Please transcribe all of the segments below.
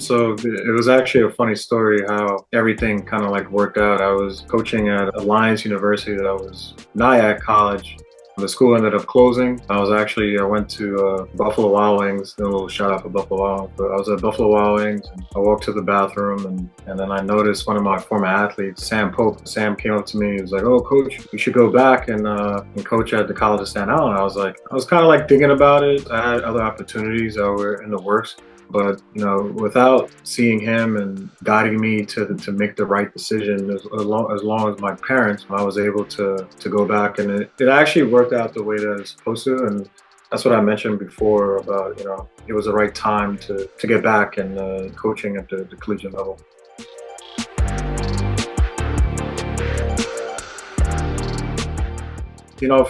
So it was actually a funny story how everything kind of like worked out. I was coaching at Alliance University that I was Nyack College. The school ended up closing. I went to Buffalo Wild Wings, a little shout out for Buffalo Wild Wings, but I was at Buffalo Wild Wings and I walked to the bathroom and then I noticed one of my former athletes, Sam Pope. Sam came up to me, he was like, "Oh coach, you should go back and coach at the College of Staten Island." I was kind of like thinking about it. I had other opportunities that were in the works. But without seeing him and guiding me to make the right decision, as long as my parents, I was able to go back, and it actually worked out the way that it's supposed to. And that's what I mentioned before about it was the right time to get back and coaching at the collegiate level.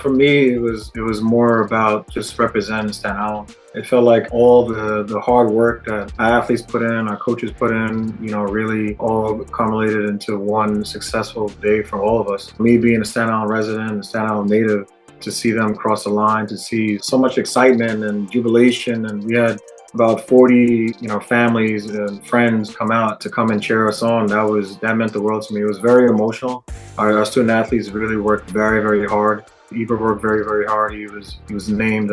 For me, it was more about just representing Staten Island. It felt like all the hard work that our athletes put in, our coaches put in, really all accumulated into one successful day for all of us. Me being a Staten Island resident, a Staten Island native, to see them cross the line, to see so much excitement and jubilation, and we had about 40, families and friends come and cheer us on. That meant the world to me. It was very emotional. Our student athletes really worked very, very hard. Eva worked very, very hard. He was named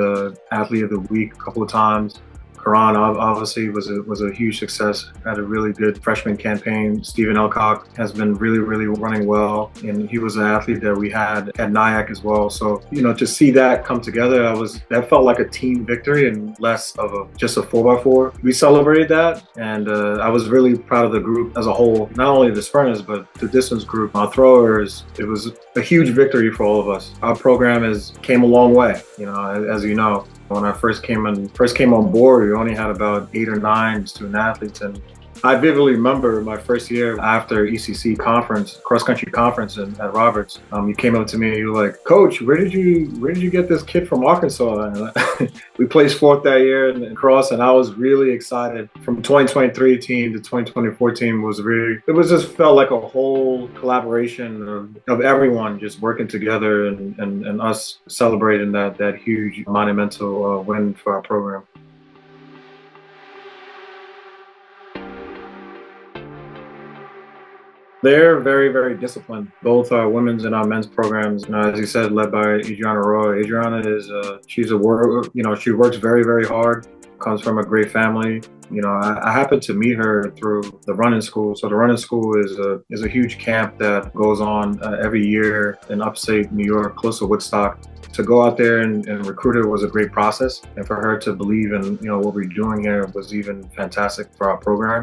Athlete of the Week a couple of times. Karan obviously was a huge success. Had a really good freshman campaign. Stephen Elcock has been really, really running well, and he was an athlete that we had at Nyack as well. So to see that come together, that felt like a team victory and less of just a 4x4. We celebrated that, and I was really proud of the group as a whole. Not only the sprinters, but the distance group, our throwers. It was a huge victory for all of us. Our program came a long way. As you know. When I first came on board, we only had about 8 or 9 student athletes, and I vividly remember my first year after ECC conference, cross country conference at Roberts. You came up to me and you were like, "Coach, where did you get this kid from Arkansas?" And we placed 4th that year in cross, and I was really excited. From 2023 team to 2024 team it just felt like a whole collaboration of everyone just working together and us celebrating that huge monumental win for our program. They're very, very disciplined. Both our women's and our men's programs, as you said, led by Adriana Roy. Adriana she works very, very hard, comes from a great family. I happened to meet her through the running school. So the running school is a huge camp that goes on every year in upstate New York, close to Woodstock. To go out there and recruit her was a great process. And for her to believe in, what we're doing here was even fantastic for our program.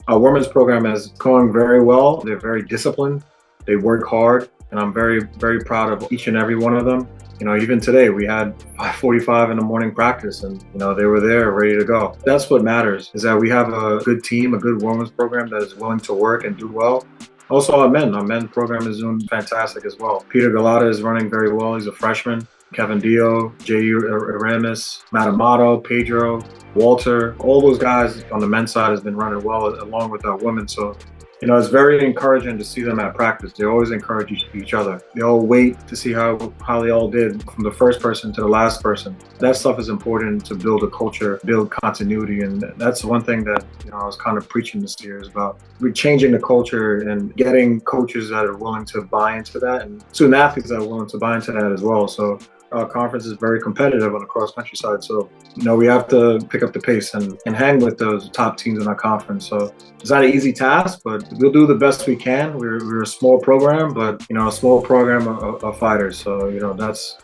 Our women's program is going very well. They're very disciplined. They work hard, and I'm very, very proud of each and every one of them. Even today we had 5:45 in the morning practice, and they were there ready to go. That's what matters, is that we have a good team, a good women's program that is willing to work and do well. Also our men's program is doing fantastic as well. Peter Galata is running very well. He's a freshman. Kevin Dio, J.U. Aramis, Matt Amato, Pedro, Walter, all those guys on the men's side has been running well along with our women. So, it's very encouraging to see them at practice. They always encourage each other. They all wait to see how they all did from the first person to the last person. That stuff is important to build a culture, build continuity. And that's one thing that, I was kind of preaching this year is about changing the culture and getting coaches that are willing to buy into that and student athletes that are willing to buy into that as well. So our conference is very competitive on the cross-country side. So, we have to pick up the pace and hang with those top teams in our conference. So it's not an easy task, but we'll do the best we can. We're a small program, but, a small program of fighters. So,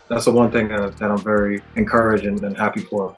that's the one thing that I'm very encouraged and happy for.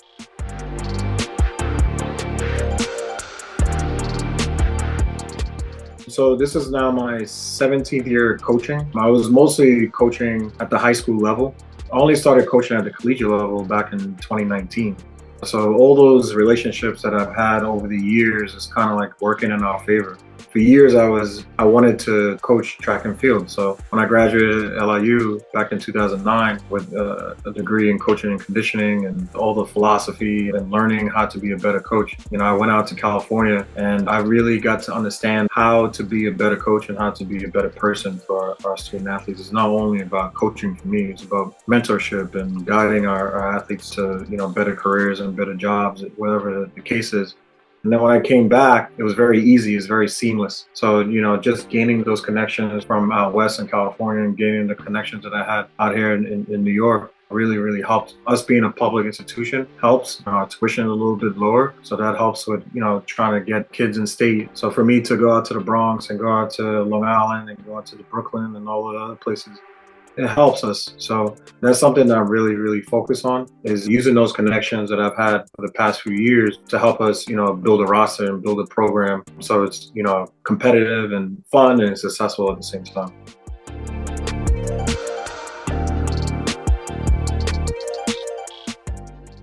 So this is now my 17th year coaching. I was mostly coaching at the high school level. I only started coaching at the collegiate level back in 2019. So all those relationships that I've had over the years is kind of like working in our favor. For years, I wanted to coach track and field. So when I graduated LIU back in 2009 with a degree in coaching and conditioning and all the philosophy and learning how to be a better coach, I went out to California and I really got to understand how to be a better coach and how to be a better person for our student athletes. It's not only about coaching for me, it's about mentorship and guiding our athletes to, better careers and better jobs, whatever the case is. And then when I came back, it was very easy. It's very seamless. So, just gaining those connections from out west in California and gaining the connections that I had out here in New York really, really helped. Us being a public institution helps. Tuition a little bit lower. So that helps with, trying to get kids in state. So for me to go out to the Bronx and go out to Long Island and go out to the Brooklyn and all of the other places, it helps us. So that's something that I really, really focus on, is using those connections that I've had for the past few years to help us, build a roster and build a program. So it's, competitive and fun and successful at the same time.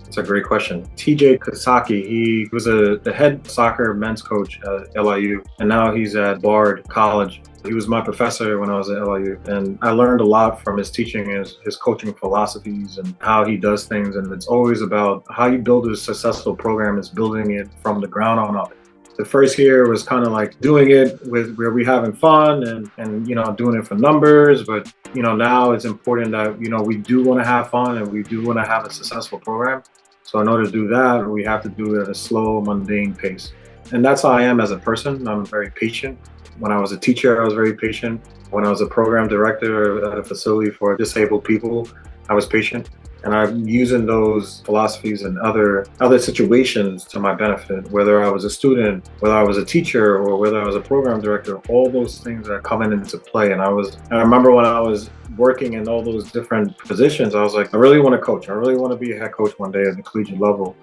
It's a great question. TJ Kasaki, he was the head soccer men's coach at LIU, and now he's at Bard College. He was my professor when I was at LIU, and I learned a lot from his teaching, his coaching philosophies and how he does things. And it's always about how you build a successful program is building it from the ground on up. The first year was kind of like doing it with where we having fun and doing it for numbers. But, now it's important that, we do want to have fun and we do want to have a successful program. So in order to do that, we have to do it at a slow, mundane pace. And that's how I am as a person. I'm very patient. When I was a teacher, I was very patient. When I was a program director at a facility for disabled people, I was patient. And I'm using those philosophies in other situations to my benefit, whether I was a student, whether I was a teacher, or whether I was a program director. All those things are coming into play. And I remember when I was working in all those different positions, I was like, I really want to coach. I really want to be a head coach one day at the collegiate level.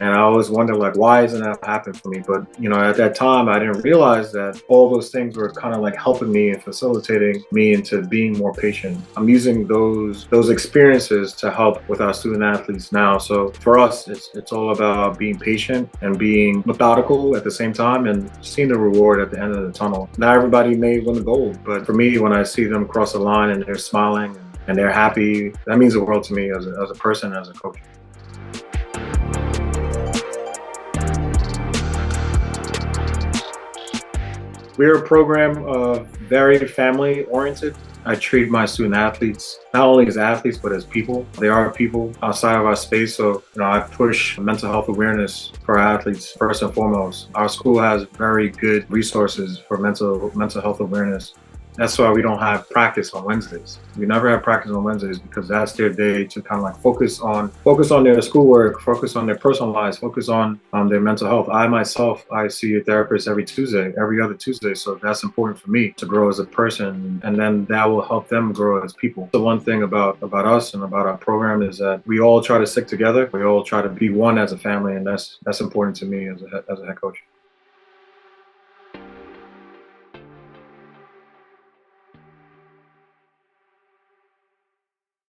And I always wondered, like, why isn't that happening for me? But, at that time, I didn't realize that all those things were kind of like helping me and facilitating me into being more patient. I'm using those experiences to help with our student athletes now. So for us, it's all about being patient and being methodical at the same time and seeing the reward at the end of the tunnel. Not everybody may win the gold, but for me, when I see them cross the line and they're smiling and they're happy, that means the world to me as a person, as a coach. We're a program very family oriented. I treat my student athletes not only as athletes, but as people. They are people outside of our space. So, I push mental health awareness for our athletes first and foremost. Our school has very good resources for mental health awareness. That's why we don't have practice on Wednesdays. We never have practice on Wednesdays because that's their day to kind of like focus on their schoolwork, focus on their personal lives, focus on their mental health. I see a therapist every other Tuesday. So that's important for me to grow as a person, and then that will help them grow as people. The one thing about us and about our program is that we all try to stick together. We all try to be one as a family, and that's important to me as a head coach.